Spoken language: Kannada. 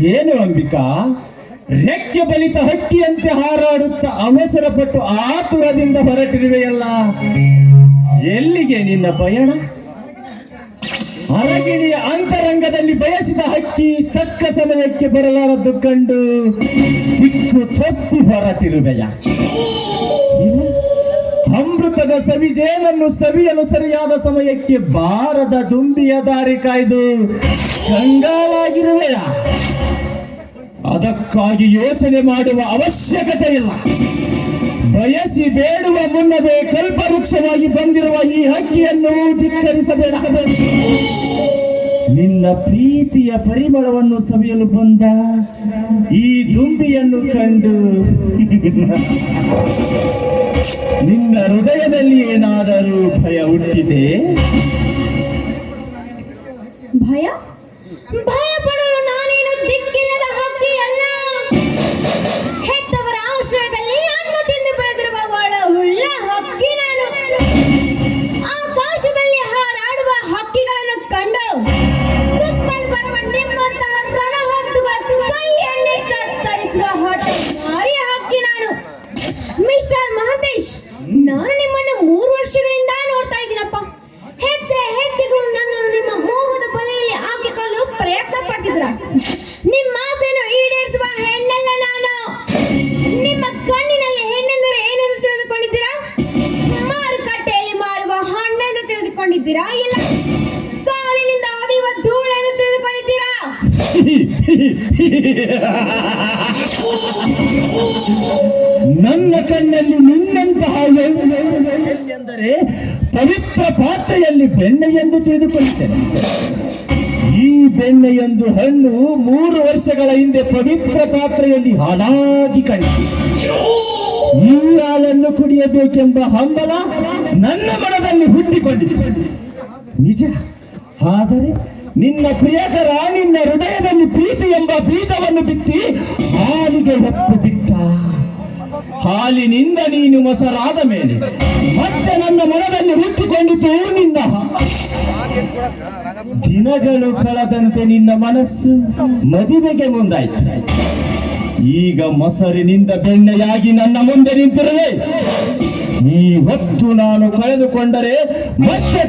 ಏನು ಅಂಬಿಕಾ, ರೆಕ್ಕೆ ಬಲಿತ ಹಕ್ಕಿಯಂತೆ ಹಾರಾಡುತ್ತಾ ಅವಸರಪಟ್ಟು ಆತುರದಿಂದ ಹೊರಟಿರುವೆಯಲ್ಲ, ಎಲ್ಲಿಗೆ ನಿನ್ನ ಪಯಣ? ಅರಗಿಣಿಯ ಅಂತರಂಗದಲ್ಲಿ ಬಯಸಿದ ಹಕ್ಕಿ ತಕ್ಕ ಸಮಯಕ್ಕೆ ಬರಲಾರದ್ದು ಕಂಡು ದಿಕ್ಕು ತಪ್ಪಿ ಹೊರಟಿರುವೆಯ? ಅಮೃತದ ಸವಿಜೇನನ್ನು ಸವಿಯಲು ಸರಿಯಾದ ಸಮಯಕ್ಕೆ ಬಾರದ ದುಂಬಿಯ ದಾರಿ ಕಾಯ್ದು ಕಂಗಾಲಾಗಿರುವೆಯ? ಅದಕ್ಕಾಗಿ ಯೋಚನೆ ಮಾಡುವ ಅವಶ್ಯಕತೆ ಇಲ್ಲ. ಬಯಸಿ ಬೇಡುವ ಮುನ್ನವೇ ಕಲ್ಪವೃಕ್ಷವಾಗಿ ಬಂದಿರುವ ಈ ಹಕ್ಕಿಯನ್ನು ಧಿಕ್ಕರಿಸಬೇಡ. ನಿನ್ನ ಪ್ರೀತಿಯ ಪರಿಮಳವನ್ನು ಸವಿಯಲು ಬಂದ ಈ ದುಂಬಿಯನ್ನು ಕಂಡು ನಿನ್ನ ಹೃದಯದಲ್ಲಿ ಏನಾದರೂ ಭಯ ಹುಟ್ಟಿದೆ? ಭಯ ಭಯ ಪಡಲು ನಾನೇನು ದಿಕ್ಕಿಲ್ಲದ ಹಕ್ಕಿ ಅಲ್ಲ. ಹೆತ್ತವರ ಆಶ್ರಯದಲ್ಲಿ ಅನ್ನು ತಿಂದು ಬೆಳೆದಿರುವ ಒಳ ಉಳ್ಳ ಹಕ್ಕಿ ನಾನು. ಆಕಾಶದಲ್ಲಿ ಹಾರಾಡುವ ಹಕ್ಕಿಗಳನ್ನು ಕಂಡು ತುಕ್ಕಲ್ ಬರುವ ನಿಮ್ಮಂತಹ ರಣಹದ್ದುಗಳ ಕೈಯಲ್ಲಿ ಕತ್ತರಿಸುವ ಹೊಟ್ಟೆ ಮಾರಿಯ ಹಕ್ಕಿ ನಾನು. ಮಿಸ್ಟರ್ ಮಹಂತೇಶ್, ನಾನು ನಿಮ್ಮನ್ನು 3 ವರ್ಷಗಳಿಂದ ನೋಡ್ತಾ ಇದ್ದೀನಪ್ಪ. ಹೆಜ್ಜೆಗೂ ನನ್ನನ್ನು ನಿಮ್ಮ ಮೋಹದ ಬಲೆಯಲ್ಲಿ ಹಾಕಿಕೊಳ್ಳಲು ಪ್ರಯತ್ನ ಪಡ್ತಿದ್ರ. ನಿಮ್ಮ ಆಸೆಯನ್ನು ಈಡೇರಿಸುವ ಹೆಣ್ಣಲ್ಲ ನಾನು. ನಿಮ್ಮ ಕಣ್ಣಿನಲ್ಲಿ ಹೆಣ್ಣೆಂದರೆ ಏನೆಂದು ತಿಳಿದುಕೊಂಡಿದ್ದೀರಾ? ಮಾರುಕಟ್ಟೆಯಲ್ಲಿ ಮಾರುವ ಹಣ್ಣೆಂದು ತಿಳಿದುಕೊಂಡಿದ್ದೀರಾ? ಇಲ್ಲ ಕಾಲಿನಿಂದ ಹರಿಯುವ ಧೂಳೆಂದು ತಿಳಿದುಕೊಂಡಿದ್ದೀರಾ? ನನ್ನ ಕಣ್ಣಲ್ಲಿ ನಿನ್ನಂತಹ ಎಂದರೆ ಪವಿತ್ರ ಪಾತ್ರೆಯಲ್ಲಿ ಬೆಣ್ಣೆ ಎಂದು ತಿಳಿದುಕೊಳ್ಳುತ್ತೇನೆ. ಈ ಬೆಣ್ಣೆಯೊಂದು ಹಣ್ಣು 3 ವರ್ಷಗಳ ಹಿಂದೆ ಪವಿತ್ರ ಪಾತ್ರೆಯಲ್ಲಿ ಹಾಳಾಗಿ ಕಂಡಿತು. ಈ ಹಾಲನ್ನು ಕುಡಿಯಬೇಕೆಂಬ ಹಂಬಲ ನನ್ನ ಮನದಲ್ಲಿ ಹುಟ್ಟಿಕೊಂಡಿತು. ನಿಜ. ಆದರೆ ನಿನ್ನ ಪ್ರಿಯಕರ ನಿನ್ನ ಹೃದಯದಲ್ಲಿ ಪ್ರೀತಿ ಎಂಬ ಬೀಜವನ್ನು ಬಿತ್ತಿ ಹಾಲಿಗೆ ಒಪ್ಪು ಬಿಟ್ಟ. ಹಾಲಿನಿಂದ ನೀನು ಮೊಸರಾದ ಮೇಲೆ ಮತ್ತೆ ನನ್ನ ಮನದಲ್ಲಿ ಹುಟ್ಟಿಕೊಂಡಿತು ನಿನ್ನ. ದಿನಗಳು ಕಳೆದಂತೆ ನಿನ್ನ ಮನಸ್ಸು ಮದುವೆಗೆ ಮುಂದಾಯ್ತು. ಈಗ ಮೊಸರಿನಿಂದ ಬೆಣ್ಣೆಯಾಗಿ ನನ್ನ ಮುಂದೆ ನಿಂತಿರುವೆ. ಈ ಹೊತ್ತು ನಾನು ಕಳೆದುಕೊಂಡರೆ ಮತ್ತೆ